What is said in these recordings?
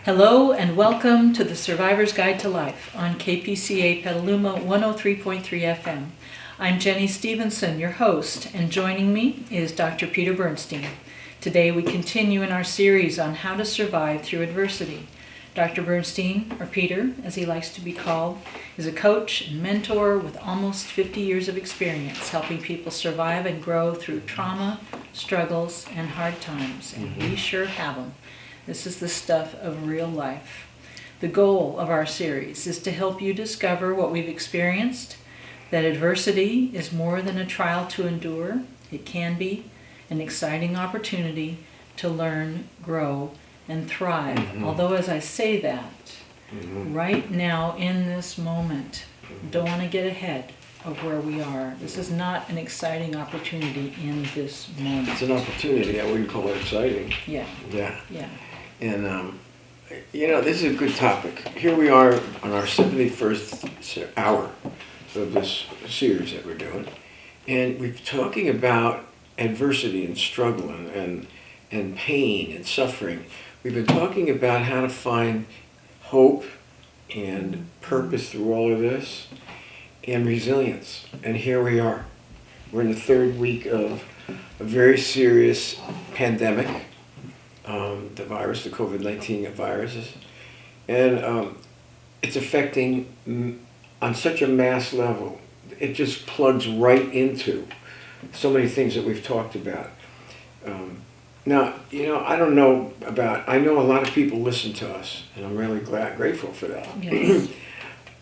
Hello and welcome to the Survivor's Guide to Life on KPCA Petaluma 103.3 FM. I'm Jenny Stevenson, your host, and joining me is Dr. Peter Bernstein. Today we continue in our series on how to survive through adversity. Dr. Bernstein, or Peter as he likes to be called, is a coach and mentor with almost 50 years of experience helping people survive and grow through trauma, struggles, and hard times, and we sure have them. This is the stuff of real life. The goal of our series is to help you discover what we've experienced, that adversity is more than a trial to endure. It can be an exciting opportunity to learn, grow, and thrive. Although as I say that, right now in this moment, don't want to get ahead of where we are. This is not an exciting opportunity in this moment. It's an opportunity. I wouldn't call it exciting. Yeah. And, this is a good topic. Here we are on our 71st hour of this series that we're doing. And we're talking about adversity and struggle and pain and suffering. We've been talking about how to find hope and purpose through all of this and resilience. And here we are. We're in the third week of a very serious pandemic. The virus, the COVID-19 viruses, and it's affecting on such a mass level. It just plugs right into so many things that we've talked about. Now, I don't know I know a lot of people listen to us, and I'm really grateful for that. Yes.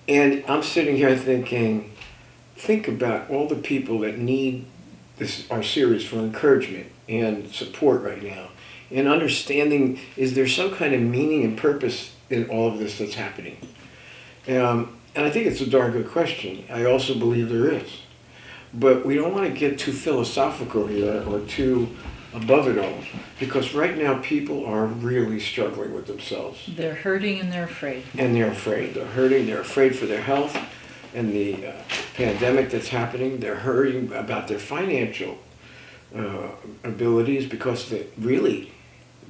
And I'm sitting here think about all the people that need our series for encouragement and support right now. And understanding, is there some kind of meaning and purpose in all of this that's happening? And I think it's a darn good question. I also believe there is. But we don't want to get too philosophical here or too above it all, because right now people are really struggling with themselves. They're hurting and they're afraid. And they're afraid. They're hurting. They're afraid for their health and the pandemic that's happening. They're hurting about their financial abilities because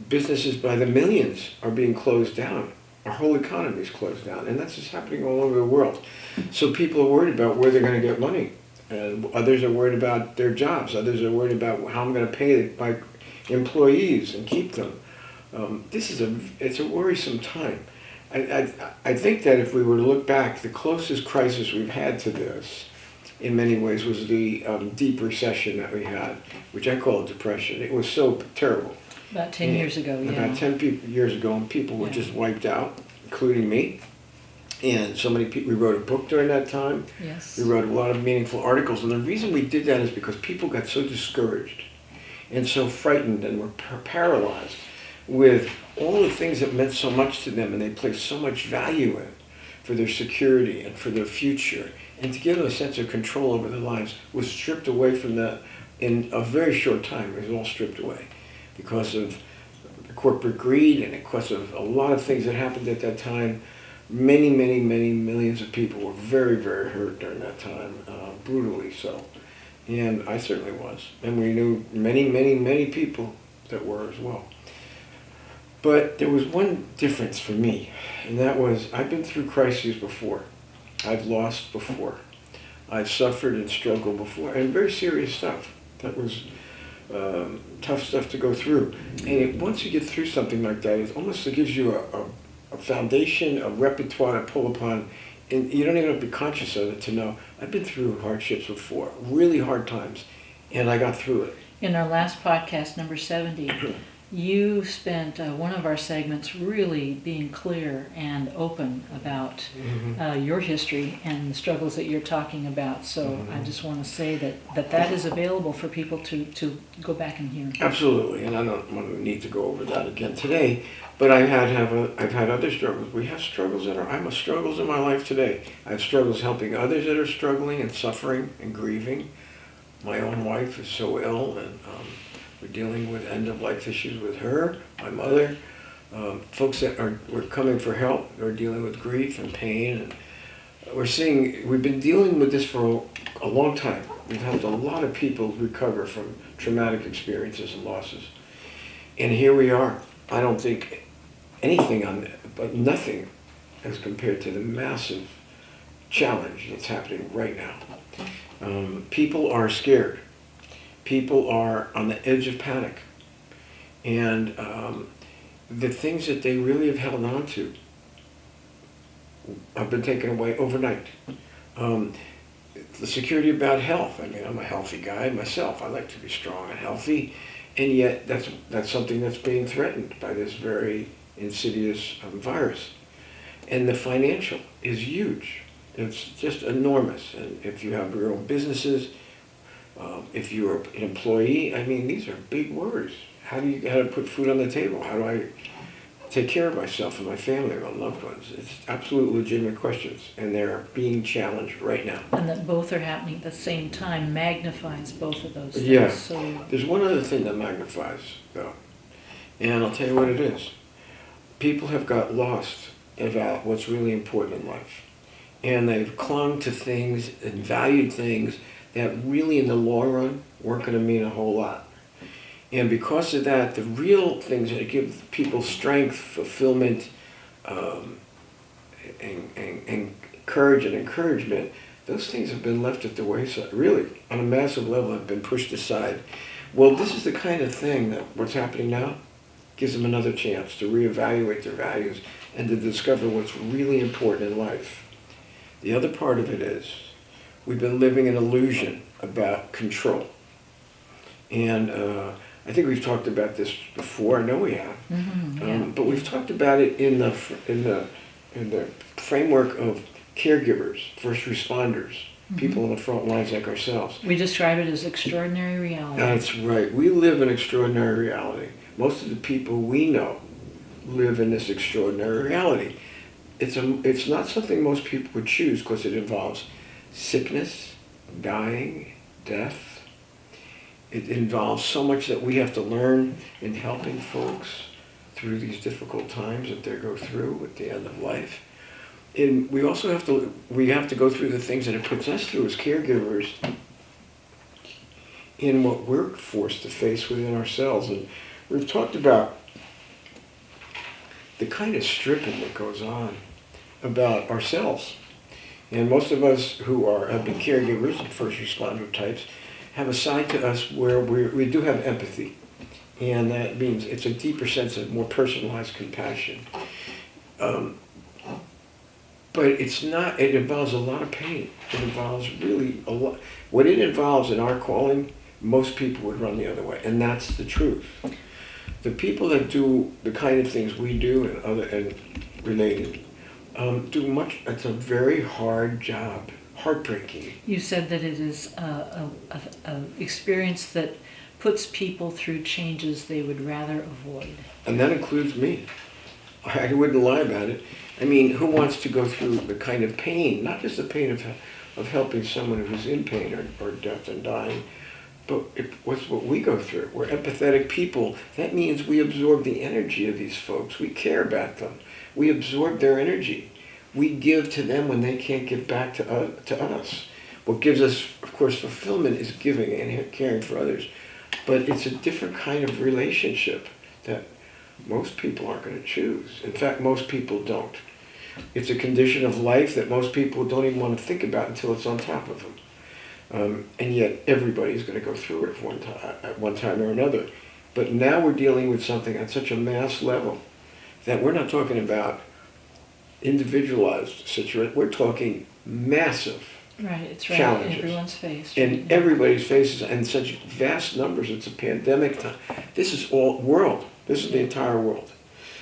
businesses by the millions are being closed down. Our whole economy is closed down, and that's just happening all over the world. So people are worried about where they're going to get money, and others are worried about their jobs. Others are worried about how I'm going to pay my employees and keep them. It's a worrisome time. I think that if we were to look back, the closest crisis we've had to this, in many ways, was the deep recession that we had, which I call a depression. It was so terrible. About 10 years ago, yeah. About 10 years ago, and people were just wiped out, including me. And so many people, we wrote a book during that time. Yes. We wrote a lot of meaningful articles. And the reason we did that is because people got so discouraged and so frightened and were paralyzed with all the things that meant so much to them and they placed so much value in for their security and for their future. And to give them a sense of control over their lives was stripped away from that in a very short time. It was all stripped away because of corporate greed and because of a lot of things that happened at that time. Many millions of people were very, very hurt during that time, brutally so. And I certainly was. And we knew many people that were as well. But there was one difference for me, and that was I've been through crises before. I've lost before. I've suffered and struggled before, and very serious stuff. That was tough stuff to go through. And once you get through something like that, it almost gives you a foundation, a repertoire to pull upon, and you don't even have to be conscious of it to know, I've been through hardships before, really hard times, and I got through it. In our last podcast, number 70, you spent one of our segments really being clear and open about your history and the struggles that you're talking about. So I just want to say that is available for people to go back and hear. Absolutely, and I don't need to go over that again today. But I've had other struggles. We have struggles I have struggles in my life today. I have struggles helping others that are struggling and suffering and grieving. My own wife is so ill, and we're dealing with end-of-life issues with her, my mother. Folks that were coming for help are dealing with grief and pain. And we've been dealing with this for a long time. We've helped a lot of people recover from traumatic experiences and losses. And here we are. I don't think anything on but nothing as compared to the massive challenge that's happening right now. People are scared. People are on the edge of panic. And the things that they really have held on to have been taken away overnight. The security about health. I mean, I'm a healthy guy myself. I like to be strong and healthy. And yet that's something that's being threatened by this very insidious virus. And the financial is huge. It's just enormous. And if you have your own businesses, if you're an employee, I mean, these are big words. How to put food on the table? How do I take care of myself and my family and my loved ones? It's absolute legitimate questions, and they're being challenged right now. And that both are happening at the same time magnifies both of those things. Yeah. So There's one other thing that magnifies, though, and I'll tell you what it is. People have got lost about what's really important in life, and they've clung to things and valued things that really in the long run weren't going to mean a whole lot. And because of that, the real things that give people strength, fulfillment, and courage and encouragement, those things have been left at the wayside, really, on a massive level, have been pushed aside. Well, this is the kind of thing that what's happening now gives them another chance to reevaluate their values and to discover what's really important in life. The other part of it is, we've been living an illusion about control. And I think we've talked about this before. I know we have. But we've talked about it in the framework of caregivers, first responders, people on the front lines like ourselves. we describe it as extraordinary reality. That's right. We live in extraordinary reality. Most of the people we know live in this extraordinary reality. It's not something most people would choose because it involves sickness, dying, death. It involves so much that we have to learn in helping folks through these difficult times that they go through at the end of life. And we also have to go through the things that it puts us through as caregivers in what we're forced to face within ourselves. And we've talked about the kind of stripping that goes on about ourselves. And most of us who have been caregivers and first responder types have a side to us where we do have empathy. And that means it's a deeper sense of more personalized compassion. But it's not, it involves a lot of pain. It involves really a lot. What it involves in our calling, most people would run the other way. And that's the truth. The people that do the kind of things we do and related, do much, it's a very hard job, heartbreaking. You said that it is an experience that puts people through changes they would rather avoid. And that includes me. I wouldn't lie about it. I mean, who wants to go through the kind of pain, not just the pain of helping someone who's in pain or death and dying, but what's what we go through. We're empathetic people. That means we absorb the energy of these folks. We care about them. We absorb their energy. We give to them when they can't give back to us. What gives us, of course, fulfillment is giving and caring for others. But it's a different kind of relationship that most people aren't going to choose. In fact, most people don't. It's a condition of life that most people don't even want to think about until it's on top of them. And yet everybody's going to go through it at one time or another. But now we're dealing with something at such a mass level that we're not talking about individualized situation. We're talking massive Right, it's right challenges. in everyone's face. In everybody's faces, and such vast numbers. It's a pandemic time. This is all world. This is the entire world.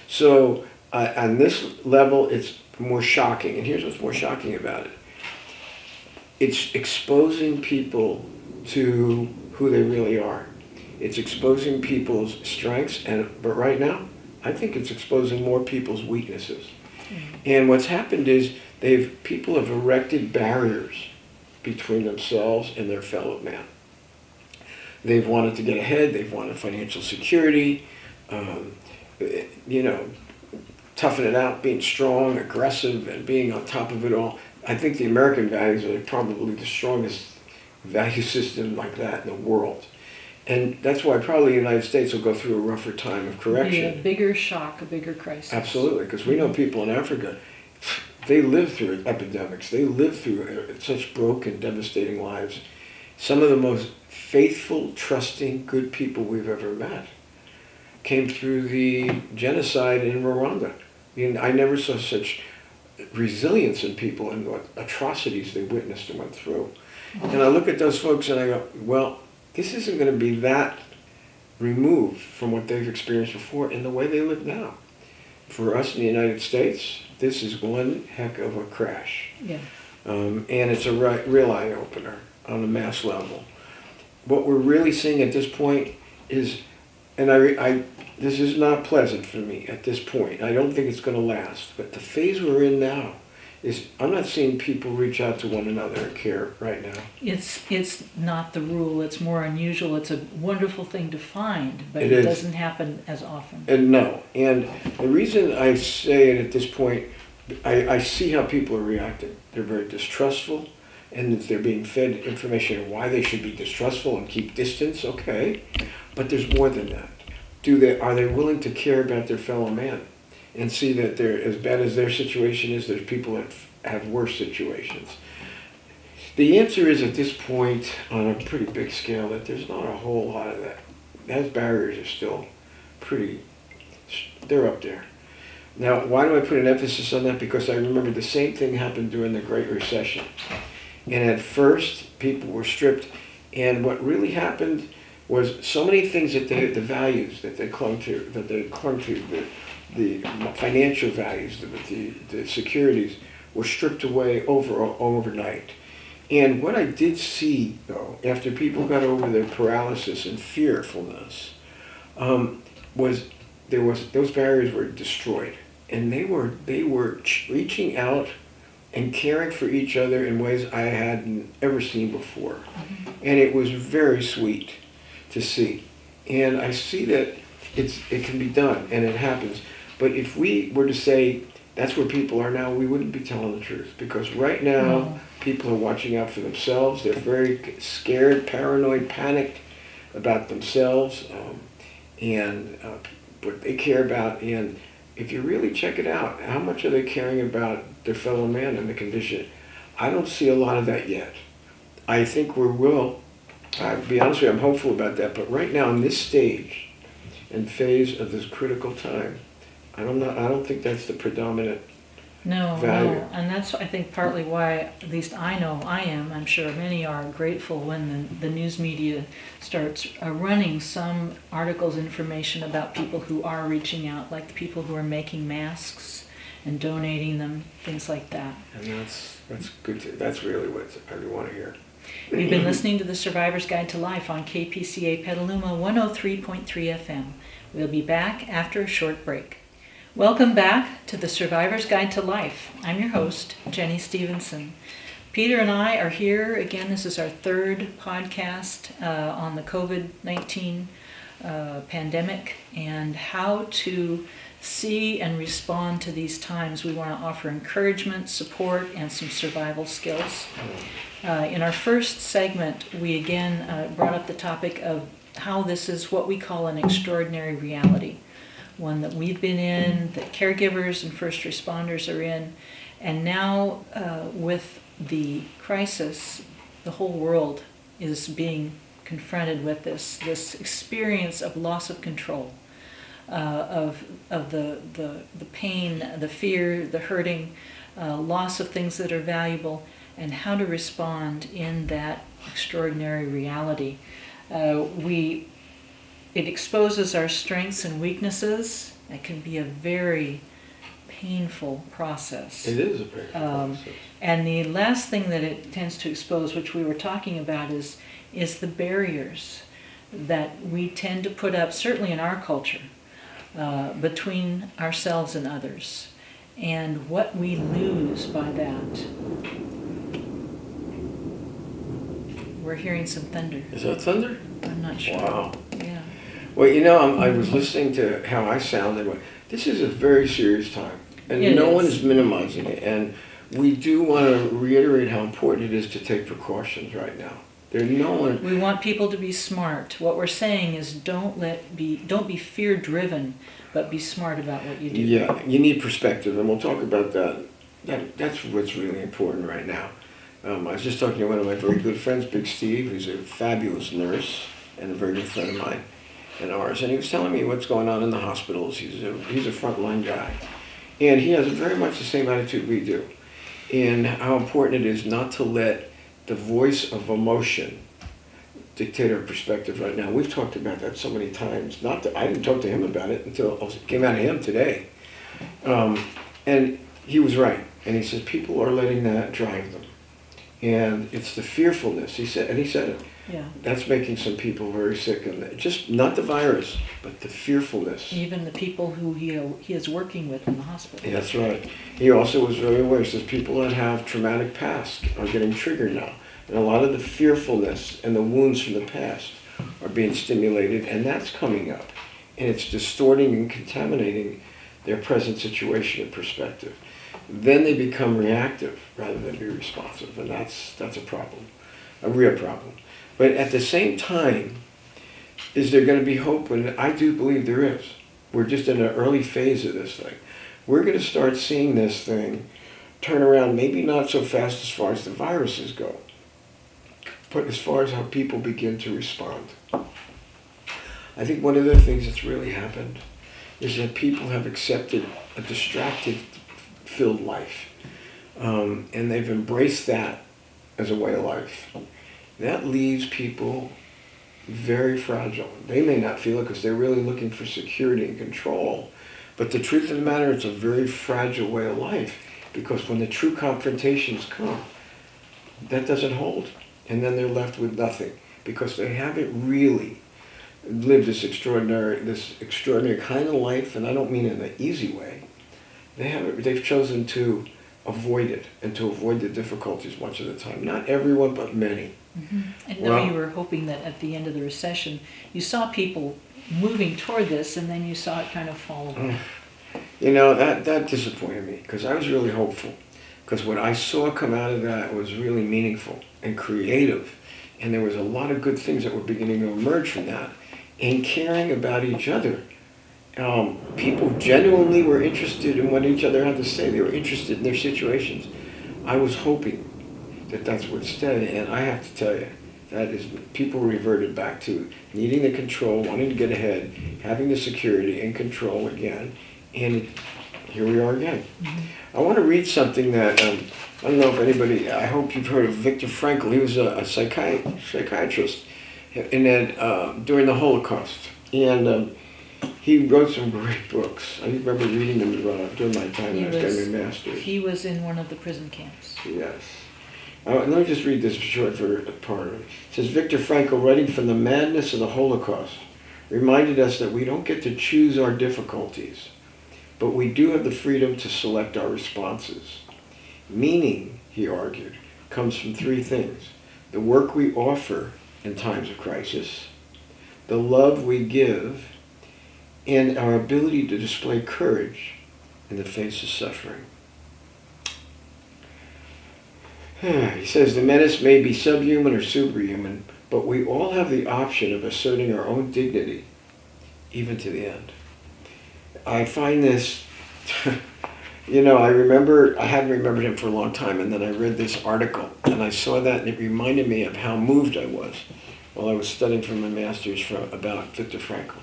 So on this level, it's more shocking. And here's what's more shocking about it. It's exposing people to who they really are. It's exposing people's strengths, but right now, I think it's exposing more people's weaknesses. And what's happened is people have erected barriers between themselves and their fellow man. They've wanted to get ahead. They've wanted financial security, toughing it out, being strong, aggressive, and being on top of it all. I think the American values are probably the strongest value system like that in the world. And that's why probably the United States will go through a rougher time of correction. Be a bigger shock, a bigger crisis. Absolutely, because we know people in Africa, they live through epidemics. They live through such broken, devastating lives. Some of the most faithful, trusting, good people we've ever met came through the genocide in Rwanda. I never saw such resilience in people and what atrocities they witnessed and went through. And I look at those folks and I go, well, this isn't going to be that removed from what they've experienced before in the way they live now. For us in the United States, this is one heck of a crash. Yeah. And it's a real eye-opener on a mass level. What we're really seeing at this point is, and this is not pleasant for me at this point. I don't think it's going to last. But the phase we're in now is, I'm not seeing people reach out to one another and care right now. It's not the rule. It's more unusual. It's a wonderful thing to find, but It it is. doesn't happen as often. And no. And the reason I say it at this point, I see how people are reacting. They're very distrustful, and they're being fed information on why they should be distrustful and keep distance. Okay, but there's more than that. Are they willing to care about their fellow man and see that they're, as bad as their situation is, there's people that have worse situations? The answer is at this point, on a pretty big scale, that there's not a whole lot of that. Those barriers are still they're up there. Now, why do I put an emphasis on that? Because I remember the same thing happened during the Great Recession. And at first, people were stripped, and what really happened was so many things that the values that they clung to, the financial values, the securities, were stripped away overnight. And what I did see, though, after people got over their paralysis and fearfulness, was those barriers were destroyed, and they were reaching out and caring for each other in ways I hadn't ever seen before, and it was very sweet to see. And I see that it can be done, and it happens. But if we were to say that's where people are now, we wouldn't be telling the truth, because right now people are watching out for themselves. They're very scared, paranoid, panicked about themselves, and what they care about. And if you really check it out, how much are they caring about their fellow man and the condition? I don't see a lot of that yet. I think we will. I'll be honest with you, I'm hopeful about that. But right now, in this stage and phase of this critical time, I don't think that's the predominant value. No, and that's, I think, partly why, at least I know I am, I'm sure many are, grateful when the news media starts running some articles, information about people who are reaching out, like the people who are making masks and donating them, things like that. And that's good. That's really what I want to hear. You've been listening to the Survivor's Guide to Life on KPCA Petaluma 103.3 FM. We'll be back after a short break. Welcome back to the Survivor's Guide to Life. I'm your host, Jenny Stevenson. Peter and I are here again. This is our third podcast on the COVID-19 pandemic and how to see and respond to these times. We want to offer encouragement, support, and some survival skills. In our first segment, we again brought up the topic of how this is what we call an extraordinary reality, one that we've been in, that caregivers and first responders are in, and now with the crisis, the whole world is being confronted with this experience of loss of control, of the pain, the fear, the hurting, loss of things that are valuable, and how to respond in that extraordinary reality. It exposes our strengths and weaknesses. It can be a very painful process. It is a painful process. And the last thing that it tends to expose, which we were talking about, is the barriers that we tend to put up, certainly in our culture, between ourselves and others, and what we lose by that. We're hearing some thunder. Is that thunder? I'm not sure. Wow. Yeah. Well, I was listening to how I sounded. This is a very serious time, and no one is minimizing it. And we do want to reiterate how important it is to take precautions right now. They're known. We want people to be smart. What we're saying is don't be fear-driven, but be smart about what you do. Yeah, you need perspective, and we'll talk about that. That's what's really important right now. I was just talking to one of my very good friends, Big Steve, who's a fabulous nurse and a very good friend of mine and ours, and he was telling me what's going on in the hospitals. He's a frontline guy, and he has very much the same attitude we do, in how important it is not to let the voice of emotion dictate our perspective right now. We've talked about that so many times. I didn't talk to him about it until it came out of him today. And he was right. And he says people are letting that drive them. And it's the fearfulness, he said it. Yeah. That's making some people very sick. And just not the virus, but the fearfulness. Even the people who he is working with in the hospital. That's right. He also was very aware. He says people that have traumatic past are getting triggered now. And a lot of the fearfulness and the wounds from the past are being stimulated, and that's coming up. And it's distorting and contaminating their present situation and perspective. Then they become reactive rather than be responsive, and that's a problem, a real problem. But at the same time, is there going to be hope? And I do believe there is. We're just in an early phase of this thing. We're going to start seeing this thing turn around, maybe not so fast as far as the viruses go, but as far as how people begin to respond. I think one of the things that's really happened is that people have accepted a distracted-filled life, and they've embraced that as a way of life. That leaves people very fragile. They may not feel it because they're really looking for security and control, but the truth of the matter, it's a very fragile way of life, because when the true confrontations come, that doesn't hold. And then they're left with nothing, because they haven't really lived this extraordinary kind of life, and I don't mean in an easy way. They've chosen to avoid it and to avoid the difficulties much of the time. Not everyone, but many. Mm-hmm. And now you were hoping that at the end of the recession, you saw people moving toward this, and then you saw it kind of fall away. You know, that disappointed me, because I was really hopeful. Because what I saw come out of that was really meaningful and creative. And there was a lot of good things that were beginning to emerge from that. And caring about each other. People genuinely were interested in what each other had to say. They were interested in their situations. I was hoping that that's what stay. And I have to tell you, people reverted back to needing the control, wanting to get ahead, having the security and control again. And here we are again. Mm-hmm. I want to read something that, I don't know if anybody, I hope you've heard of Victor Frankl. He was a psychiatrist during the Holocaust. And he wrote some great books. I remember reading them during my time when I was getting my master's. He was in one of the prison camps. Yes. Let me just read this short part of it. It says, Victor Frankl, writing from the madness of the Holocaust, reminded us that we don't get to choose our difficulties, but we do have the freedom to select our responses. Meaning, he argued, comes from three things: the work we offer in times of crisis, the love we give, and our ability to display courage in the face of suffering. He says the menace may be subhuman or superhuman, but we all have the option of asserting our own dignity, even to the end. I find this, I hadn't remembered him for a long time, and then I read this article, and I saw that, and it reminded me of how moved I was while I was studying for my master's about Victor Frankl,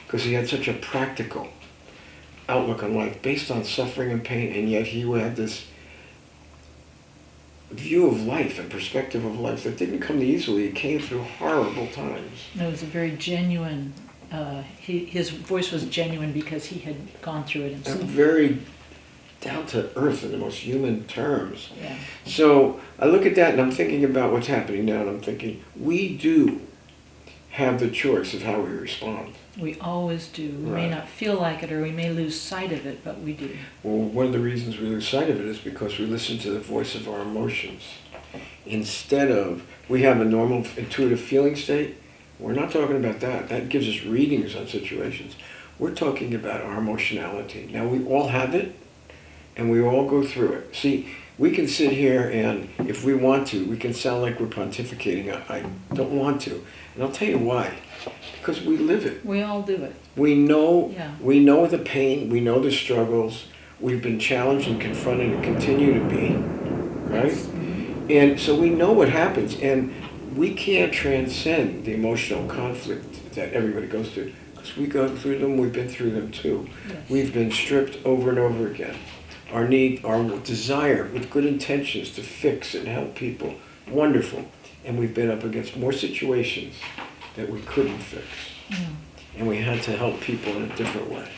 because he had such a practical outlook on life based on suffering and pain, and yet he had this view of life and perspective of life that didn't come easily. It came through horrible times. It was a very genuine, his voice was genuine because he had gone through it himself. And very down to earth in the most human terms. Yeah. So I look at that and I'm thinking about what's happening now, and I'm thinking, we do have the choice of how we respond. We always do. We may not feel like it, or we may lose sight of it, but we do. Well, one of the reasons we lose sight of it is because we listen to the voice of our emotions. Instead of, we have a normal intuitive feeling state. We're not talking about that. That gives us readings on situations. We're talking about our emotionality. Now, we all have it, and we all go through it. See, we can sit here and, if we want to, we can sound like we're pontificating. I don't want to. And I'll tell you why. Because we live it. We all do it. We know, Yeah. we know the pain, we know the struggles. We've been challenged and confronted and continue to be, right? Mm-hmm. And so we know what happens. And we can't transcend the emotional conflict that everybody goes through. Because we go through them, we've been through them too. Yes. We've been stripped over and over again. Our need, our desire with good intentions to fix and help people, wonderful. And we've been up against more situations that we couldn't fix. Mm. And we had to help people in a different way.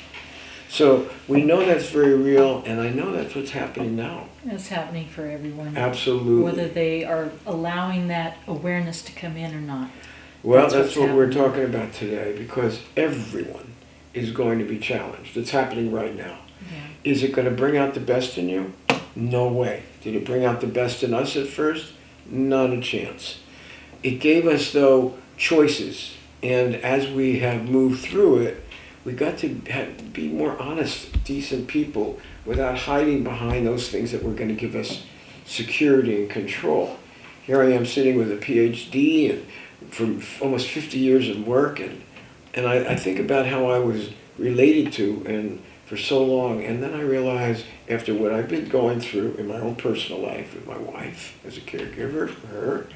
So we know that's very real, and I know that's what's happening now. It's happening for everyone. Absolutely. Whether they are allowing that awareness to come in or not. Well, that's what's what we're happening. talking about today, because everyone is going to be challenged. It's happening right now. Yeah. Is it going to bring out the best in you? No way. Did it bring out the best in us at first? Not a chance. It gave us, though, choices. And as we have moved through it, we got to be more honest, decent people without hiding behind those things that were going to give us security and control. Here I am sitting with a PhD and from almost 50 years of work, and I think about how I was related to and for so long, and then I realized after what I've been going through in my own personal life with my wife as a caregiver for her,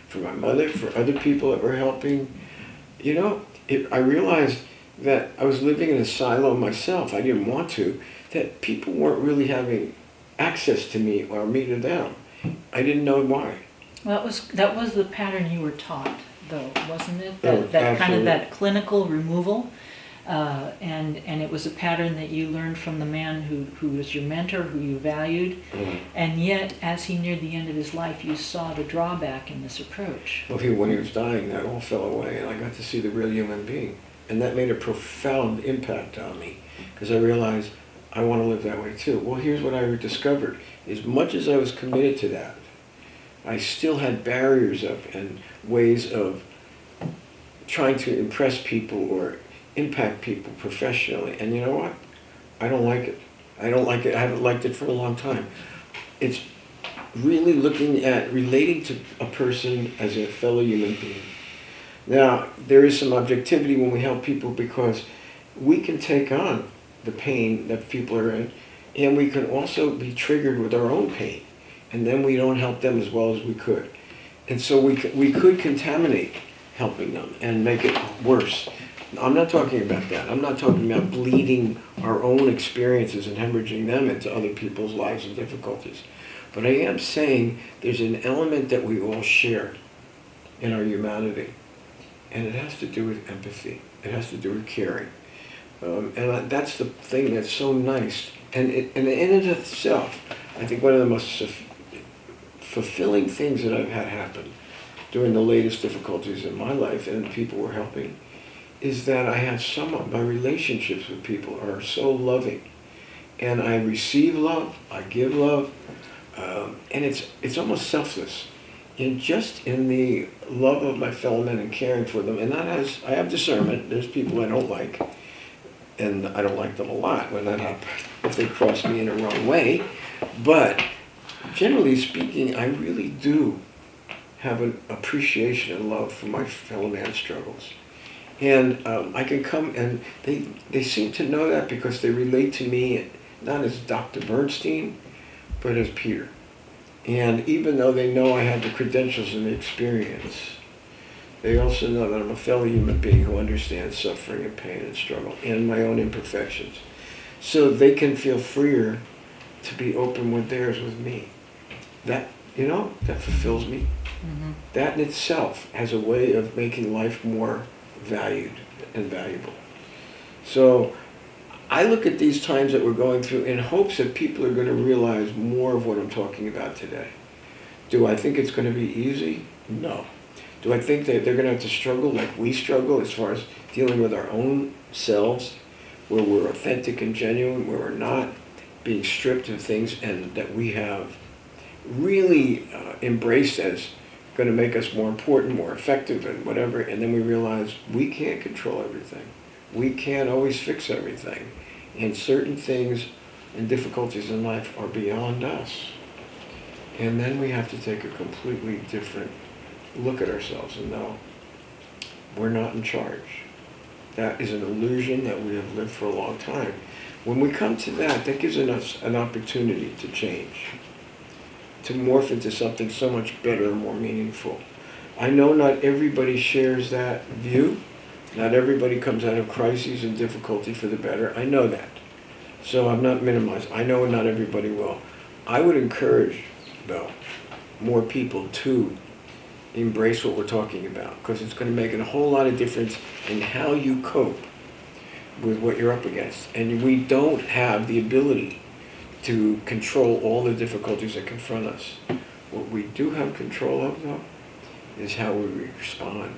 for my mother, for other people that were helping, I realized that I was living in a silo myself. I didn't want to, that people weren't really having access to me or me to them. I didn't know why. Well, that was the pattern you were taught, though, wasn't it? Oh, That kind absolutely. of that clinical removal, and it was a pattern that you learned from the man who was your mentor, who you valued, and yet, as he neared the end of his life, you saw the drawback in this approach. Well, when he was dying, that all fell away, and I got to see the real human being. And that made a profound impact on me, because I realized I want to live that way too. Well, here's what I discovered. As much as I was committed to that, I still had barriers up and ways of trying to impress people or impact people professionally. And you know what? I don't like it. I don't like it. I haven't liked it for a long time. It's really looking at relating to a person as a fellow human being. Now, there is some objectivity when we help people, because we can take on the pain that people are in, and we can also be triggered with our own pain, and then we don't help them as well as we could. And so we could contaminate helping them and make it worse. I'm not talking about that. I'm not talking about bleeding our own experiences and hemorrhaging them into other people's lives and difficulties. But I am saying there's an element that we all share in our humanity. And it has to do with empathy. It has to do with caring. That's the thing that's so nice. And in and of itself, I think one of the most fulfilling things that I've had happen during the latest difficulties in my life and people were helping is that I have my relationships with people are so loving. And I receive love, I give love, and it's almost selfless. And just in the love of my fellow men and caring for them, and I have discernment. There's people I don't like, and I don't like them a lot when that happens, if they cross me in a wrong way. But generally speaking, I really do have an appreciation and love for my fellow man's struggles. And I can come, and they seem to know that because they relate to me, not as Dr. Bernstein, but as Peter. And even though they know I have the credentials and the experience, they also know that I'm a fellow human being who understands suffering and pain and struggle and my own imperfections. So they can feel freer to be open with theirs with me. That fulfills me. Mm-hmm. That in itself has a way of making life more valued and valuable. So I look at these times that we're going through in hopes that people are going to realize more of what I'm talking about today. Do I think it's going to be easy? No. Do I think that they're going to have to struggle like we struggle as far as dealing with our own selves, where we're authentic and genuine, where we're not being stripped of things and that we have really embraced as going to make us more important, more effective, and whatever, and then we realize we can't control everything. We can't always fix everything. And certain things and difficulties in life are beyond us. And then we have to take a completely different look at ourselves and know we're not in charge. That is an illusion that we have lived for a long time. When we come to that, that gives us an opportunity to change, to morph into something so much better and more meaningful. I know not everybody shares that view. Not everybody comes out of crises and difficulty for the better. I know that. So I'm not minimizing. I know not everybody will. I would encourage, though, more people to embrace what we're talking about, because it's going to make a whole lot of difference in how you cope with what you're up against. And we don't have the ability to control all the difficulties that confront us. What we do have control of, though, is how we respond.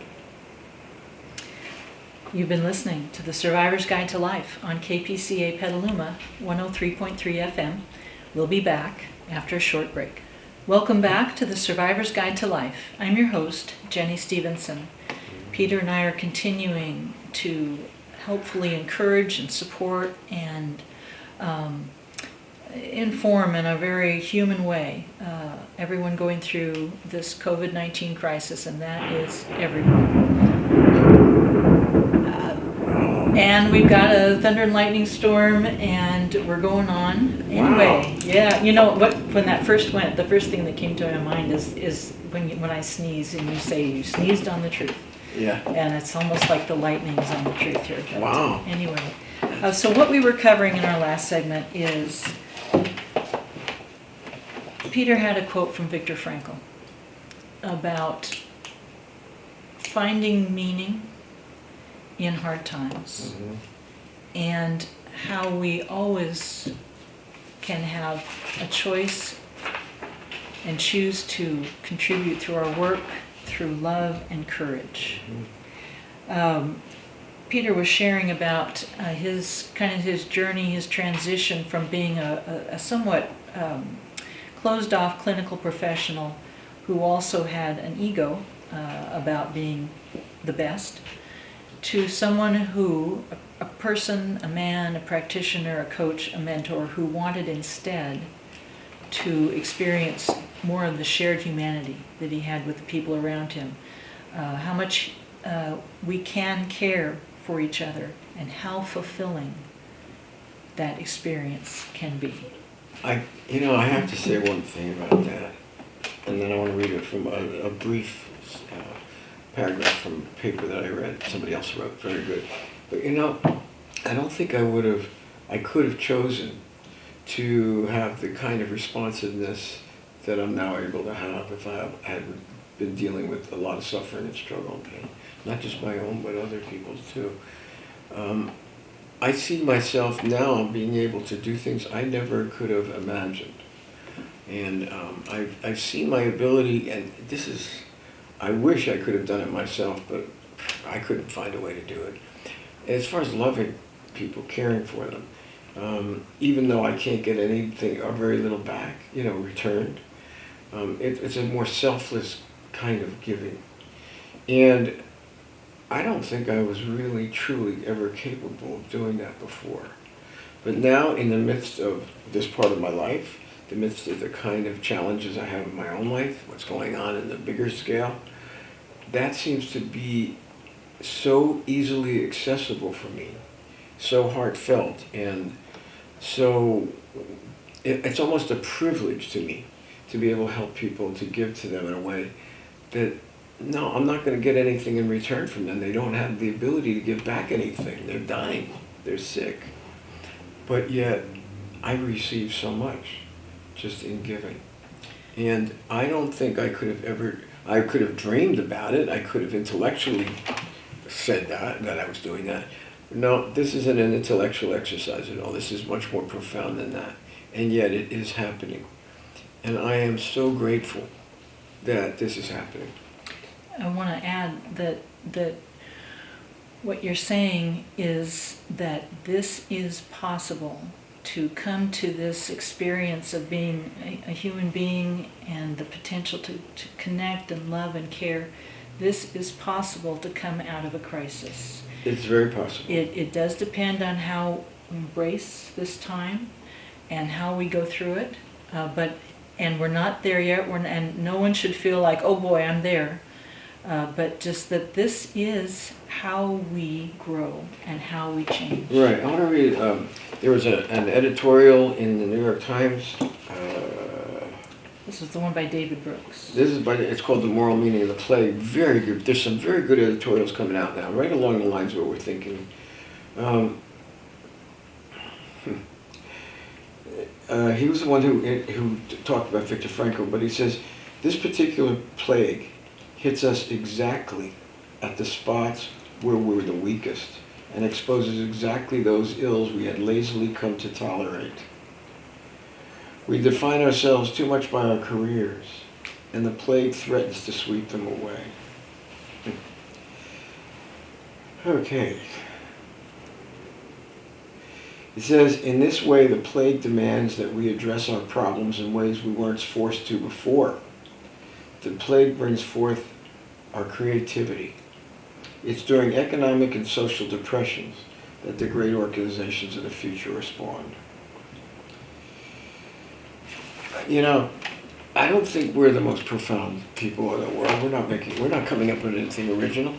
You've been listening to The Survivor's Guide to Life on KPCA Petaluma 103.3 FM. We'll be back after a short break. Welcome back to The Survivor's Guide to Life. I'm your host, Jenny Stevenson. Peter and I are continuing to helpfully encourage and support and inform in a very human way everyone going through this COVID-19 crisis, and that is everyone. And we've got a thunder and lightning storm, and we're going on. Anyway, yeah, you know what? When that first went, the first thing that came to my mind is when I sneeze, and you say you sneezed on the truth. Yeah. And it's almost like the lightning is on the truth here. But wow. Anyway, so what we were covering in our last segment is Peter had a quote from Victor Frankl about finding meaning in hard times, and how we always can have a choice and choose to contribute through our work, through love and courage. Peter was sharing about his journey, his transition from being a somewhat closed off clinical professional who also had an ego about being the best, to someone who, a person, a man, a practitioner, a coach, a mentor, who wanted instead to experience more of the shared humanity that he had with the people around him. How much we can care for each other, and how fulfilling that experience can be. I have to say one thing about that, and then I want to read it from a brief paragraph from a paper that I read, somebody else wrote, very good. But I don't think I could have chosen to have the kind of responsiveness that I'm now able to have if I had been dealing with a lot of suffering and struggle and pain. Not just my own, but other people's too. I see myself now being able to do things I never could have imagined. And I've seen my ability, and I wish I could have done it myself, but I couldn't find a way to do it. As far as loving people, caring for them, even though I can't get anything or very little back, returned, it's a more selfless kind of giving. And I don't think I was really, truly ever capable of doing that before. But now, in the midst of this part of my life, the midst of the kind of challenges I have in my own life, what's going on in the bigger scale, that seems to be so easily accessible for me, so heartfelt, and so it's almost a privilege to me to be able to help people, to give to them in a way that, no, I'm not going to get anything in return from them. They don't have the ability to give back anything. They're dying. They're sick. But yet, I receive so much just in giving. And I don't think I could have dreamed about it. I could have intellectually said that I was doing that. No, this isn't an intellectual exercise at all. This is much more profound than that. And yet it is happening. And I am so grateful that this is happening. I want to add that what you're saying is that this is possible, to come to this experience of being a human being and the potential to connect and love and care. This is possible to come out of a crisis. It's very possible. It does depend on how we embrace this time and how we go through it, but and we're not there yet, and no one should feel like, oh boy, I'm there. But just that this is how we grow and how we change. Right. I want to read, there was an editorial in the New York Times. This is the one by David Brooks. It's called The Moral Meaning of the Plague. Very good. There's some very good editorials coming out now, right along the lines of what we're thinking. He was the one who talked about Victor Frankl, but he says, this particular plague hits us exactly at the spots where we're the weakest and exposes exactly those ills we had lazily come to tolerate. We define ourselves too much by our careers, and the plague threatens to sweep them away. Okay. It says, in this way, the plague demands that we address our problems in ways we weren't forced to before. The plague brings forth our creativity. It's during economic and social depressions that the great organizations of the future respond. You know, I don't think we're the most profound people in the world. We're not coming up with anything original.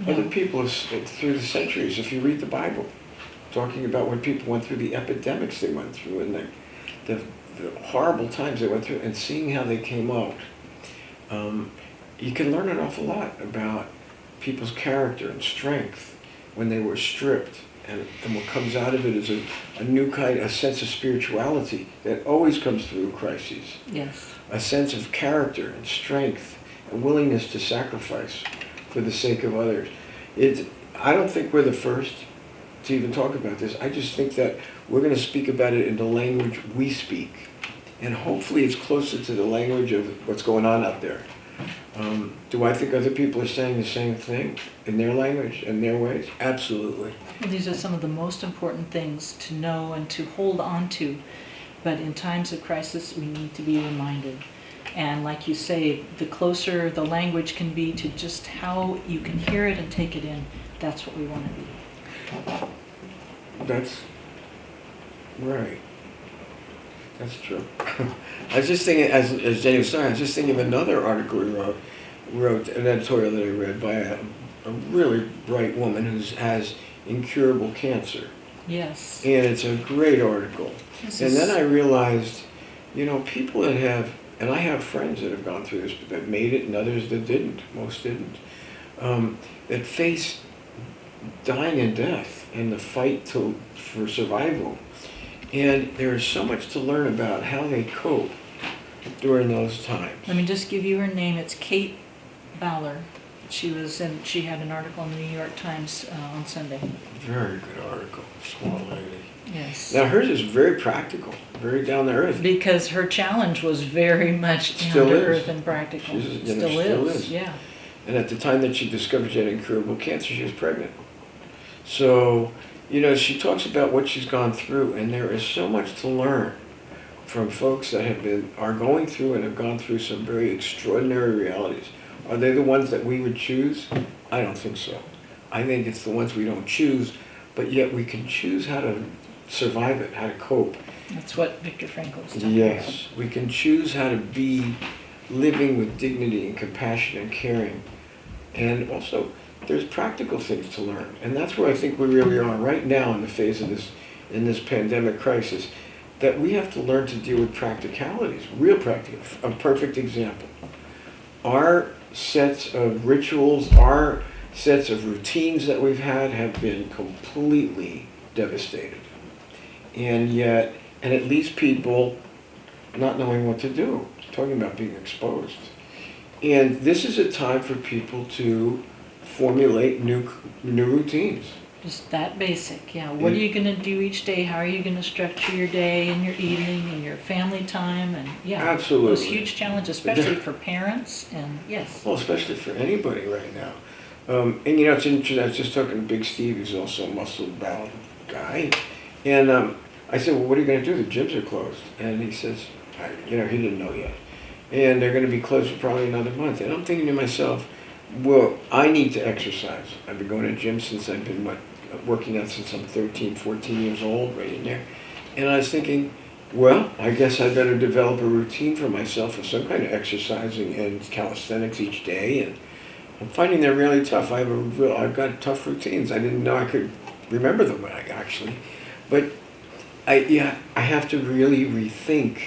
No. Other people through the centuries, if you read the Bible, talking about when people went through the epidemics they went through and the horrible times they went through, and seeing how they came out, you can learn an awful lot about people's character and strength when they were stripped. And what comes out of it is a new kind, a sense of spirituality that always comes through crises. Yes. A sense of character and strength and willingness to sacrifice for the sake of others. I don't think we're the first to even talk about this. I just think that we're going to speak about it in the language we speak. And hopefully it's closer to the language of what's going on out there. Do I think other people are saying the same thing in their language and their ways? Absolutely. Well, these are some of the most important things to know and to hold on to. But in times of crisis, we need to be reminded. And like you say, the closer the language can be to just how you can hear it and take it in, that's what we want to be. That's right. That's true. I was just thinking, as Jenny was saying, I was just thinking of another article he wrote an editorial that I read by a really bright woman who has incurable cancer. Yes. And it's a great article. And then I realized, people that have, and I have friends that have gone through this, that made it and others that didn't, most didn't, that face dying and death and the fight for survival. And there's so much to learn about how they cope during those times. Let me just give you her name. It's Kate Ballard. She had an article in the New York Times on Sunday. Very good article, small lady. Yes. Now hers is very practical, very down to earth. Because her challenge was very much down to earth and practical. Still is. Yeah. And at the time that she discovered she had incurable cancer, she was pregnant. So, she talks about what she's gone through, and there is so much to learn from folks that are going through and have gone through some very extraordinary realities. Are they the ones that we would choose? I don't think so. I think it's the ones we don't choose, but yet we can choose how to survive it, how to cope. That's what Victor Frankl was talking about. Yes, we can choose how to be living with dignity and compassion and caring. And also, there's practical things to learn. And that's where I think we really are right now in the phase of this pandemic crisis, that we have to learn to deal with practicalities, real practical. A perfect example. Our sets of rituals, our sets of routines that we've had have been completely devastated. And it leaves people not knowing what to do, talking about being exposed. And this is a time for people to formulate new routines. Just that basic, yeah. What are you going to do each day? How are you going to structure your day and your evening and your family time? And absolutely. Those huge challenges, especially for parents and yes. Well, especially for anybody right now. And it's interesting. I was just talking to Big Steve, who's also a muscle-bound guy, and I said, "Well, what are you going to do? The gyms are closed." And he says, he didn't know yet, and they're going to be closed for probably another month. And I'm thinking to myself, well, I need to exercise. I've been going to the gym since I've been working out since I'm 13, 14 years old, right in there. And I was thinking, Well, I guess I better develop a routine for myself of some kind of exercising and calisthenics each day. And I'm finding they're really tough. I've got tough routines. I didn't know I could remember them actually, but I have to really rethink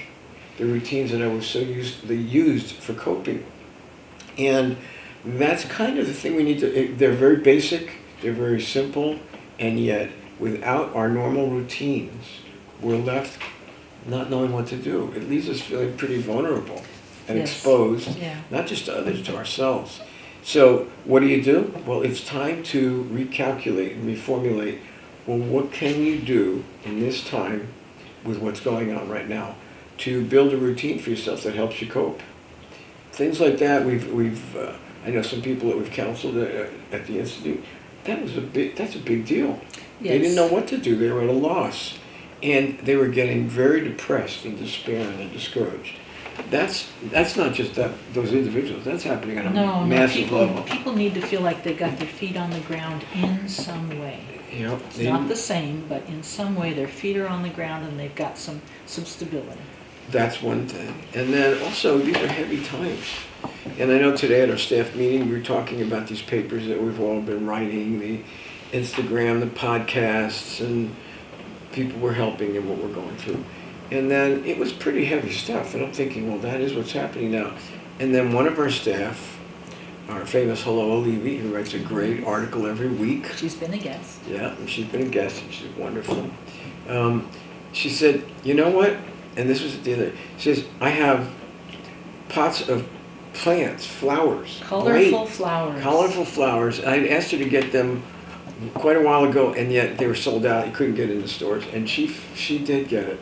the routines that I was so used for coping. And that's kind of the thing we need to. They're very basic. They're very simple, and yet without our normal routines, we're left not knowing what to do. It leaves us feeling pretty vulnerable and Yes. exposed, Yeah. not just to others, to ourselves. So what do? Well, it's time to recalculate and reformulate. Well, what can you do in this time with what's going on right now to build a routine for yourself that helps you cope? Things like that. I know some people that we've counseled at the institute. That's a big deal. They didn't know what to do. They were at a loss, and they were getting very depressed and despairing and discouraged. That's not just those individuals. That's happening on a massive level. People need to feel like they've got their feet on the ground in some way. Yep. It's not the same, but in some way their feet are on the ground and they've got some stability. That's one thing. And then also, these are heavy times. And I know today at our staff meeting, we were talking about these papers that we've all been writing, the Instagram, the podcasts, and people were helping in what we're going through. And then it was pretty heavy stuff. And I'm thinking, well, that is what's happening now. And then one of our staff, our famous Hello Levy, who writes a great article every week. She's been a guest. Yeah, and she's been a guest, and she's wonderful. She said, you know what? And this was at the other. She says, I have pots of plants, flowers. Colorful flowers. Colorful flowers. I asked her to get them quite a while ago, and yet they were sold out. You couldn't get in the stores, and she did get it.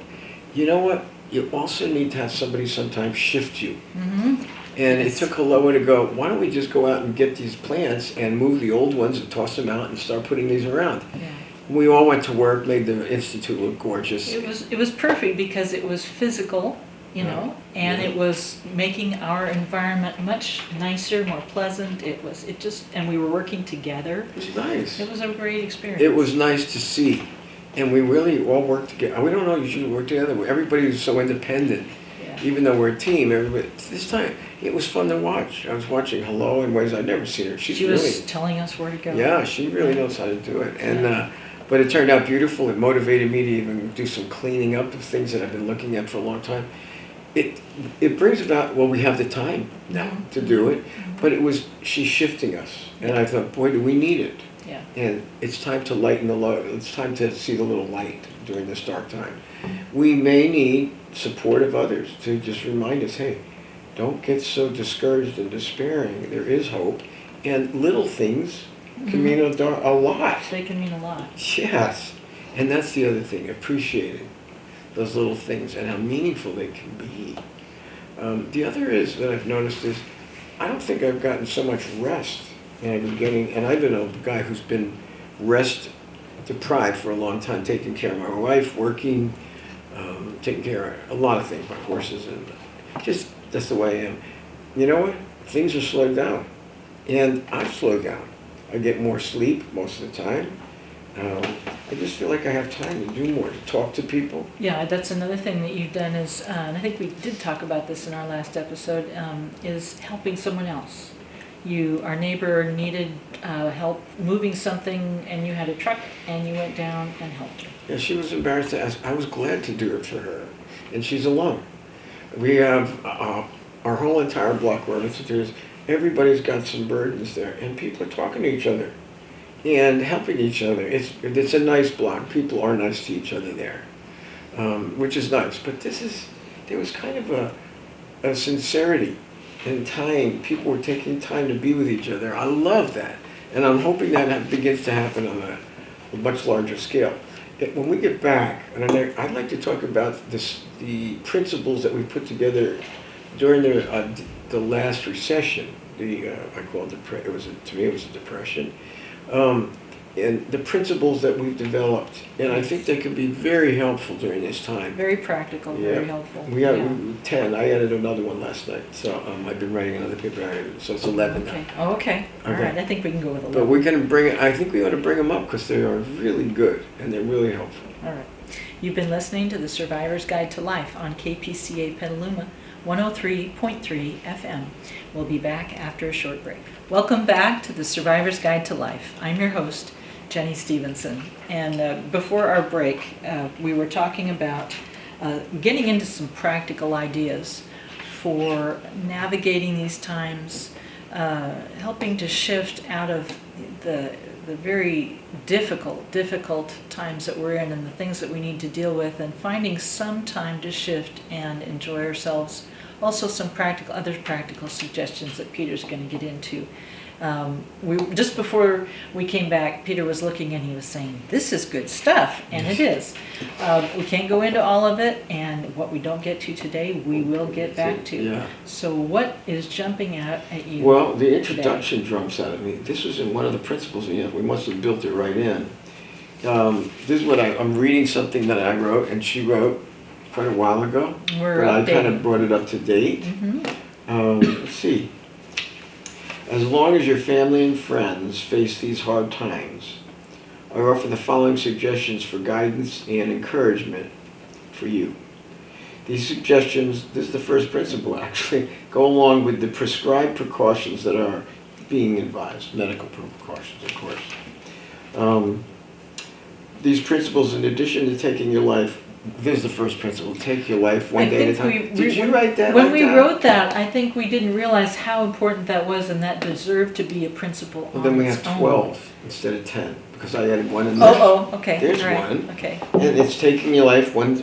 You know what? You also need to have somebody sometimes shift you. Mm-hmm. And it took Helloa to go, why don't we just go out and get these plants and move the old ones and toss them out and start putting these around? Yeah. We all went to work, made the institute look gorgeous. It was perfect because it was physical, and it was making our environment much nicer, more pleasant. And we were working together. It was nice. It was a great experience. It was nice to see. And we really all worked together. We don't all usually work together. Everybody was so independent. Yeah. Even though we're a team, this time it was fun to watch. I was watching Hello in ways I'd never seen her. She was telling us where to go. Yeah, she really knows how to do it. And but it turned out beautiful. It motivated me to even do some cleaning up of things that I've been looking at for a long time. It brings about, well, we have the time now to do it, but she's shifting us. And I thought, boy, do we need it. Yeah. And it's time to lighten the load. It's time to see the little light during this dark time. We may need support of others to just remind us, hey, don't get so discouraged and despairing. There is hope. And little things can mean a lot. They can mean a lot. Yes. And that's the other thing, appreciating those little things and how meaningful they can be. The other is that I've noticed is I don't think I've gotten so much rest. And I've been a guy who's been rest deprived for a long time, taking care of my wife, working, taking care of a lot of things, my horses, and just that's the way I am. You know what? Things are slowed down. And I've slowed down. I get more sleep most of the time. I just feel like I have time to do more, to talk to people. Yeah, that's another thing that you've done is, and I think we did talk about this in our last episode, is helping someone else. Our neighbor needed help moving something, and you had a truck, and you went down and helped her. Yeah, she was embarrassed to ask. I was glad to do it for her, and she's alone. We have our whole entire block where there's everybody's got some burdens there, and people are talking to each other and helping each other. It's a nice block. People are nice to each other there, which is nice. But there was kind of a sincerity and time. People were taking time to be with each other. I love that, and I'm hoping that begins to happen on a much larger scale. When we get back, and I'd like to talk about the principles that we put together during the last recession. I call it to me it was a depression. and the principles that we've developed. And I think they could be very helpful during this time. Very practical, very helpful. We have 10. I added another one last night. So I've been writing another paper. So it's 11 now. Oh, okay. All right. I think we can go with 11. But we're going to I think we ought to bring them up because they are really good and they're really helpful. All right. You've been listening to the Survivor's Guide to Life on KPCA Petaluma 103.3 FM. We'll be back after a short break. Welcome back to the Survivor's Guide to Life. I'm your host, Jenny Stevenson. And before our break, we were talking about getting into some practical ideas for navigating these times, helping to shift out of the very difficult times that we're in and the things that we need to deal with, and finding some time to shift and enjoy ourselves. Also some other practical suggestions that Peter's going to get into. Just before we came back, Peter was looking and he was saying, this is good stuff, and it is. We can't go into all of it, and what we don't get to today, we will get back to. Yeah. So what is jumping out at you? Well, the introduction jumps out at me. This was in one of the principles, we must have built it right in. This is what I'm reading something that I wrote, and she wrote quite a while ago. But I kind of brought it up to date. Let's see. As long as your family and friends face these hard times, I offer the following suggestions for guidance and encouragement for you. These suggestions, this is the first principle actually, go along with the prescribed precautions that are being advised, medical precautions, of course. These principles, in addition to taking your life, this is the first principle, take your life one day at a time. Did you write that? When we wrote that, I think we didn't realize how important that was, and that deserved to be a principle on its own. Well, then we have 12 instead of 10, because I added one in there. Okay. There's one. Okay. And it's taking your life one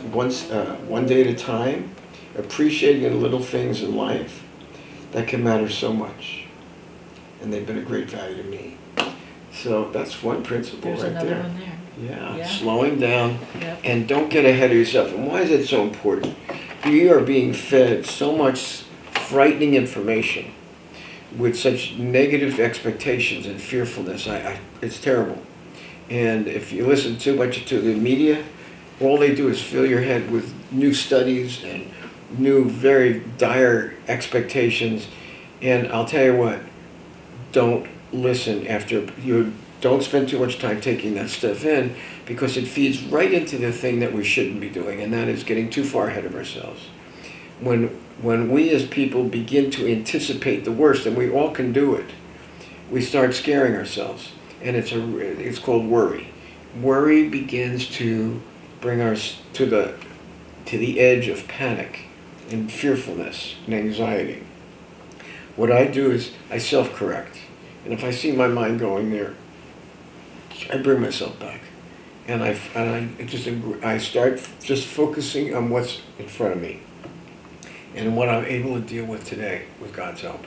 day at a time, appreciating the little things in life that can matter so much. And they've been a great value to me. So that's one principle right there. There's another one there. Yeah, slowing down, Yep. and don't get ahead of yourself. And why is it so important? We are being fed so much frightening information with such negative expectations and fearfulness. It's terrible. And if you listen too much to the media, all they do is fill your head with new studies and new, very dire expectations. And I'll tell you what, don't listen don't spend too much time taking that stuff in, because it feeds right into the thing that we shouldn't be doing, and that is getting too far ahead of ourselves. When we as people begin to anticipate the worst, and we all can do it, we start scaring ourselves, and it's called worry. Worry begins to bring us to the edge of panic and fearfulness and anxiety. What I do is I self-correct, and if I see my mind going there, I bring myself back, and I start just focusing on what's in front of me and what I'm able to deal with today with God's help.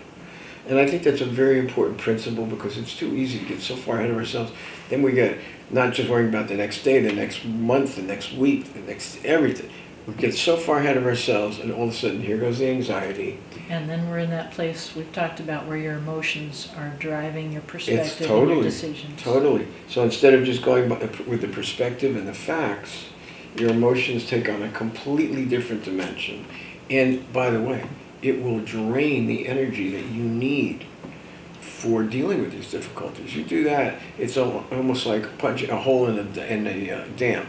And I think that's a very important principle, because it's too easy to get so far ahead of ourselves. Then we get not just worrying about the next day, the next month, the next week, the next everything. We get so far ahead of ourselves, and all of a sudden here goes the anxiety. And then we're in that place we've talked about where your emotions are driving your perspective and your decisions. Totally. So instead of just going with the perspective and the facts, your emotions take on a completely different dimension. And by the way, it will drain the energy that you need for dealing with these difficulties. You do that, it's almost like punching a hole in a dam,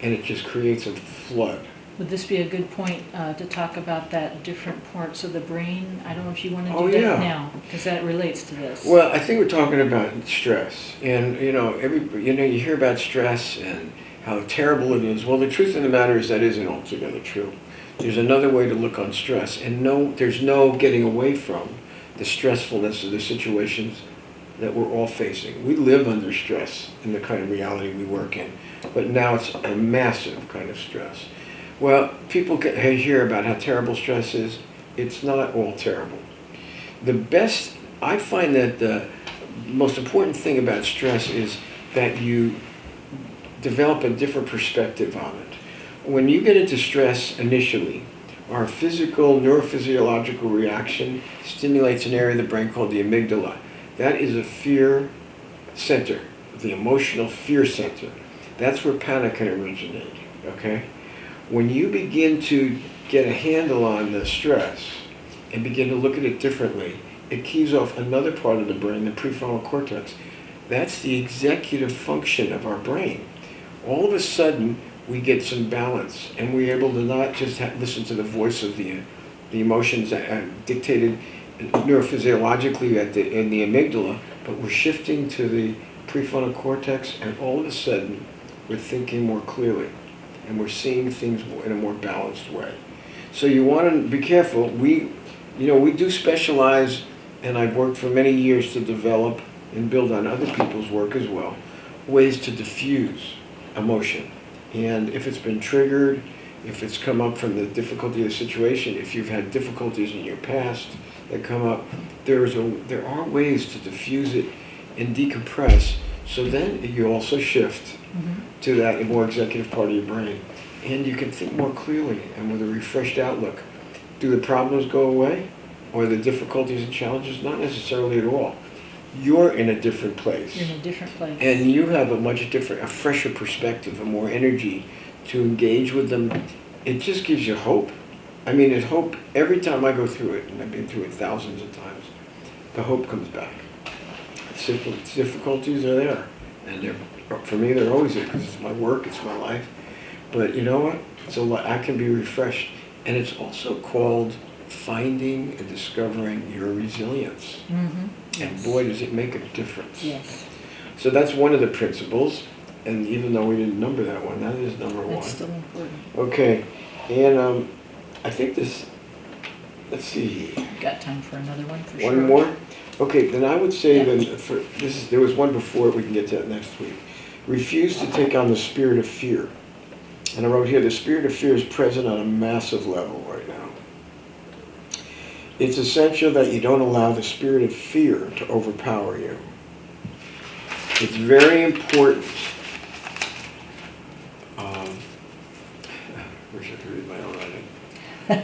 and it just creates a flood. Would this be a good point to talk about that different parts of the brain? I don't know if you want to do that now, because that relates to this. Well, I think we're talking about stress, and you hear about stress and how terrible it is. Well, the truth of the matter is that isn't altogether true. There's another way to look on stress, and there's no getting away from the stressfulness of the situations that we're all facing. We live under stress in the kind of reality we work in, but now it's a massive kind of stress. Well, people hear about how terrible stress is. It's not all terrible. I find that the most important thing about stress is that you develop a different perspective on it. When you get into stress initially, our physical, neurophysiological reaction stimulates an area of the brain called the amygdala. That is a fear center. the emotional fear center. That's where panic can originate, okay? When you begin to get a handle on the stress and begin to look at it differently, it keys off another part of the brain, the prefrontal cortex. That's the executive function of our brain. All of a sudden, we get some balance, and we're able to not just listen to the voice of the emotions dictated neurophysiologically in the amygdala, but we're shifting to the prefrontal cortex, and all of a sudden, we're thinking more clearly, and we're seeing things in a more balanced way. So you want to be careful. We do specialize, and I've worked for many years to develop and build on other people's work as well, ways to diffuse emotion. And if it's been triggered, if it's come up from the difficulty of the situation, if you've had difficulties in your past that come up, there are ways to diffuse it and decompress. So then you also shift to that more executive part of your brain. And you can think more clearly and with a refreshed outlook. Do the problems go away? Or the difficulties and challenges? Not necessarily at all. You're in a different place. You're in a different place. And you have a fresher perspective, a more energy to engage with them. It just gives you hope. I mean, it's hope. Every time I go through it, and I've been through it thousands of times, the hope comes back. Difficulties are there. And for me, they're always there because it's my work, it's my life. But you know what? I can be refreshed. And it's also called finding and discovering your resilience. Mm-hmm. Yes. And boy, does it make a difference. Yes. So that's one of the principles. And even though we didn't number that one, that is number one. That's still important. Okay. And I think let's see. Got time for another one for sure. One more? Okay, then I would say Yeah. there was one before, we can get to that next week. Refuse to take on the spirit of fear. And I wrote here, the spirit of fear is present on a massive level right now. It's essential that you don't allow the spirit of fear to overpower you. It's very important. I wish I could read my own writing.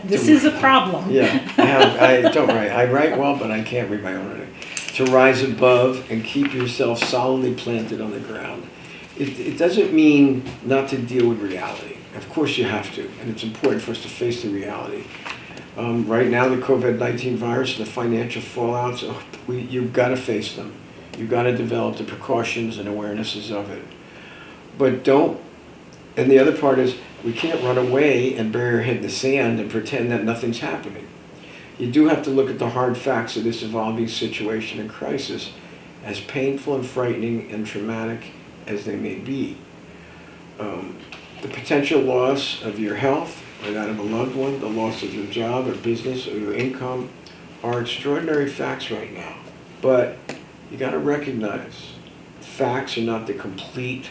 This is a problem. Yeah, I don't write. I write well, but I can't read my own writing. To rise above and keep yourself solidly planted on the ground. It doesn't mean not to deal with reality. Of course you have to, and it's important for us to face the reality. Right now, the COVID-19 virus, the financial fallouts, you've got to face them. You've got to develop the precautions and awarenesses of it. But and the other part is, we can't run away and bury our head in the sand and pretend that nothing's happening. You do have to look at the hard facts of this evolving situation and crisis, as painful and frightening and traumatic as they may be. The potential loss of your health or that of a loved one, the loss of your job or business or your income are extraordinary facts right now. But you got to recognize facts are not the complete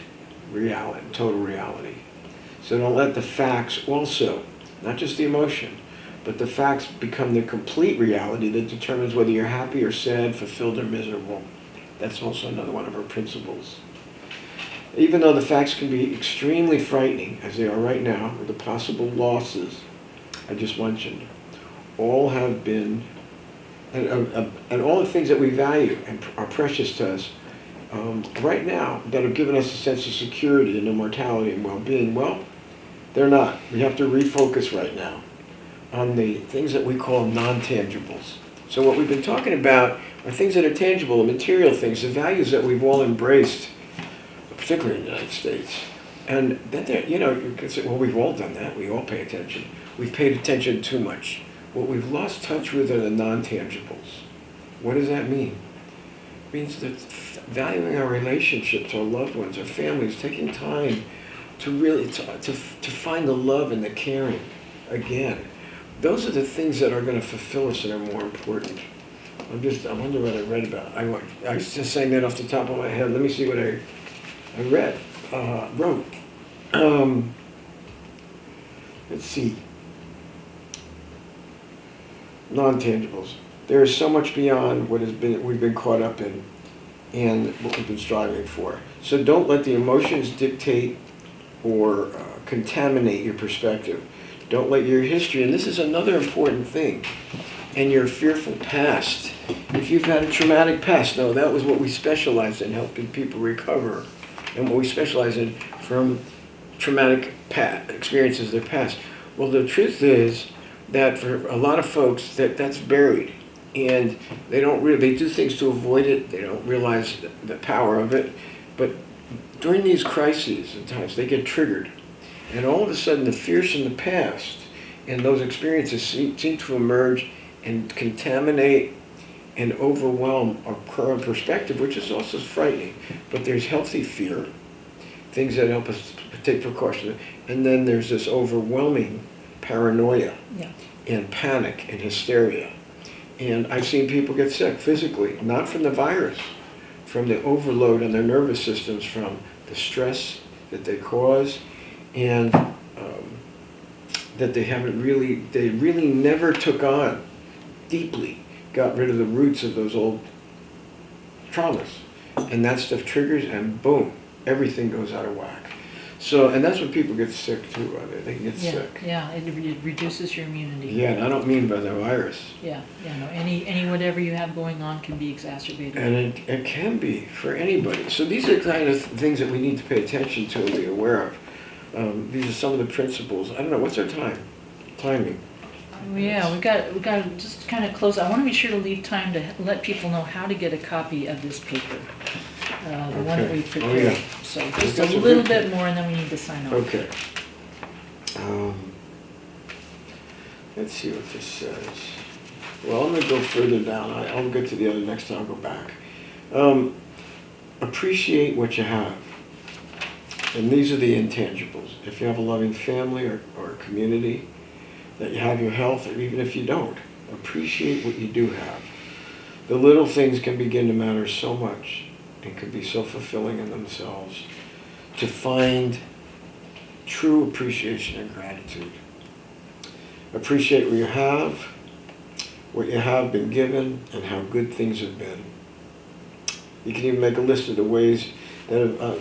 reality, total reality. So don't let the facts also, not just the emotion, but the facts become the complete reality that determines whether you're happy or sad, fulfilled or miserable. That's also another one of our principles. Even though the facts can be extremely frightening, as they are right now, with the possible losses I just mentioned, all have been, and all the things that we value and are precious to us right now, that have given us a sense of security and immortality and well-being, well, they're not. We have to refocus right now on the things that we call non-tangibles. So what we've been talking about are things that are tangible, the material things, the values that we've all embraced, particularly in the United States. And then you could say, well, we've all done that. We all pay attention. We've paid attention too much. What we've lost touch with are the non-tangibles. What does that mean? It means that valuing our relationships, our loved ones, our families, taking time to really to find the love and the caring again. Those are the things that are going to fulfill us and are more important. I wonder what I read about. I was just saying that off the top of my head. Let me see what I wrote. Let's see. Non-tangibles. There is so much beyond what we've been caught up in and what we've been striving for. So don't let the emotions dictate or contaminate your perspective. Don't let your history, and this is another important thing, and your fearful past. If you've had a traumatic past, no, that was what we specialize in, helping people recover, and what we specialize in from traumatic experiences of their past. Well, the truth is that for a lot of folks, that's buried, and they do things to avoid it. They don't realize the power of it, but during these crises and times, they get triggered, and all of a sudden, the fears from the past and those experiences seem to emerge and contaminate and overwhelm our current perspective, which is also frightening. But there's healthy fear, things that help us take precautions, and then there's this overwhelming paranoia and panic and hysteria. And I've seen people get sick physically, not from the virus, from the overload on their nervous systems, from the stress that they cause, and that they really never took on deeply, got rid of the roots of those old traumas. And that stuff triggers, and boom, everything goes out of whack. So, and that's when people get sick too, they can get sick. Yeah, it reduces your immunity. Yeah, and I don't mean by the virus. No, any whatever you have going on can be exacerbated. And it can be for anybody. So these are the kind of things that we need to pay attention to and be aware of. These are some of the principles. I don't know, what's our timing? Yeah, we got to just kind of close. I want to be sure to leave time to let people know how to get a copy of this paper, the one that we prepared. Oh, yeah. So just a little bit more, and then we need to sign off. Okay. Let's see what this says. Well, I'm going to go further down. I'll get to the other next time. I'll go back. Appreciate what you have. And these are the intangibles. If you have a loving family or community, that you have your health, or even if you don't, appreciate what you do have. The little things can begin to matter so much and can be so fulfilling in themselves. To find true appreciation and gratitude. Appreciate what you have been given, and how good things have been. You can even make a list of the ways that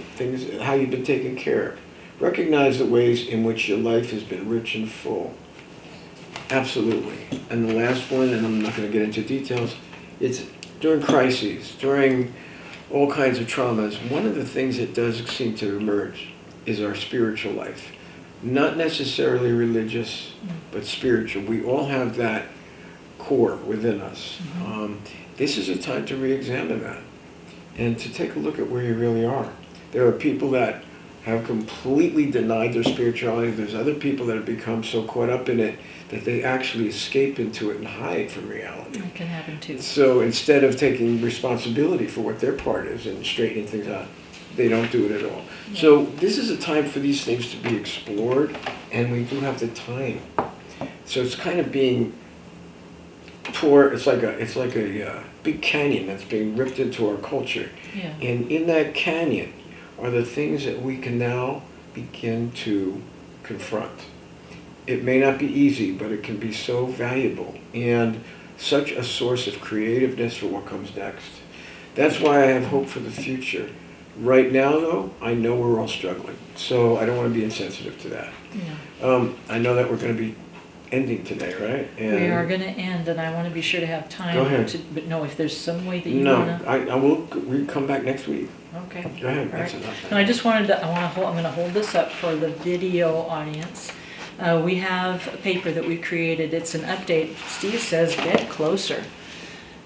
how you've been taken care of. Recognize the ways in which your life has been rich and full. Absolutely. And the last one, and I'm not going to get into details, it's during crises, during all kinds of traumas, one of the things that does seem to emerge is our spiritual life. Not necessarily religious, but spiritual. We all have that core within us. This is a time to re-examine that and to take a look at where you really are. There are people that have completely denied their spirituality. There's other people that have become so caught up in it that they actually escape into it and hide from reality. That can happen too. So instead of taking responsibility for what their part is and straightening things out, they don't do it at all. Yeah. So this is a time for these things to be explored, and we do have the time. So it's kind of being tore. It's like a big canyon that's being ripped into our culture. Yeah. And in that canyon are the things that we can now begin to confront. It may not be easy, but it can be so valuable and such a source of creativeness for what comes next. That's why I have hope for the future. Right now, though, I know we're all struggling, so I don't want to be insensitive to that. Yeah. I know that we're going to be ending today, right? And we are going to end, and I want to be sure to have time. Go ahead. But no, if there's some way that you want to... I will. We come back next week. Okay. Go ahead. All That's right. enough. No, I just wanted to. I'm going to hold this up for the video audience. We have a paper that we created. It's an update. Steve says, "Get closer."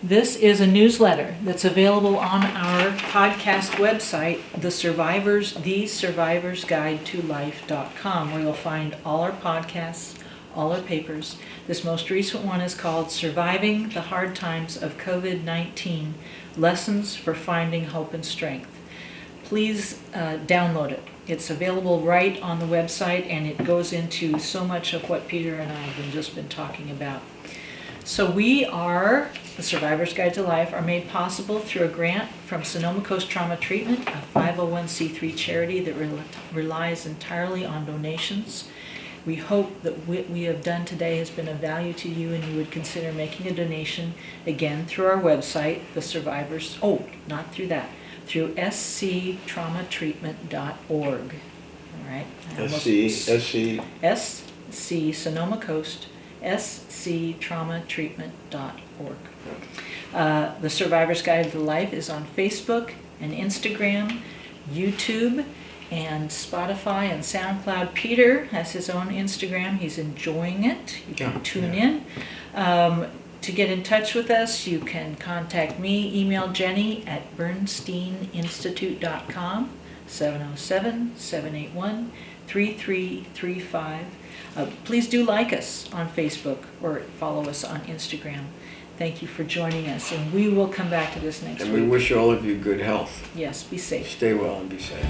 This is a newsletter that's available on our podcast website, The Survivor's Guide to Life.com, where you'll find all our podcasts, all our papers. This most recent one is called Surviving the Hard Times of COVID-19, Lessons for Finding Hope and Strength. Please download it. It's available right on the website, and it goes into so much of what Peter and I have just been talking about. So we are, the Survivor's Guide to Life, are made possible through a grant from Sonoma Coast Trauma Treatment, a 501c3 charity that relies entirely on donations. We hope that what we have done today has been of value to you, and you would consider making a donation, again, through our website, through sctraumatreatment.org. All right? SC SC Sonoma Coast, sctraumatreatment.org. The Survivor's Guide to Life is on Facebook and Instagram, YouTube, and Spotify and SoundCloud. Peter has his own Instagram. He's enjoying it. You can tune in. To get in touch with us, you can contact me. Email Jenny at bernsteininstitute.com, 707-781-3335. Please do like us on Facebook or follow us on Instagram. Thank you for joining us, and we will come back to this next week. And we wish all of you good health. Yes, be safe. Stay well and be safe.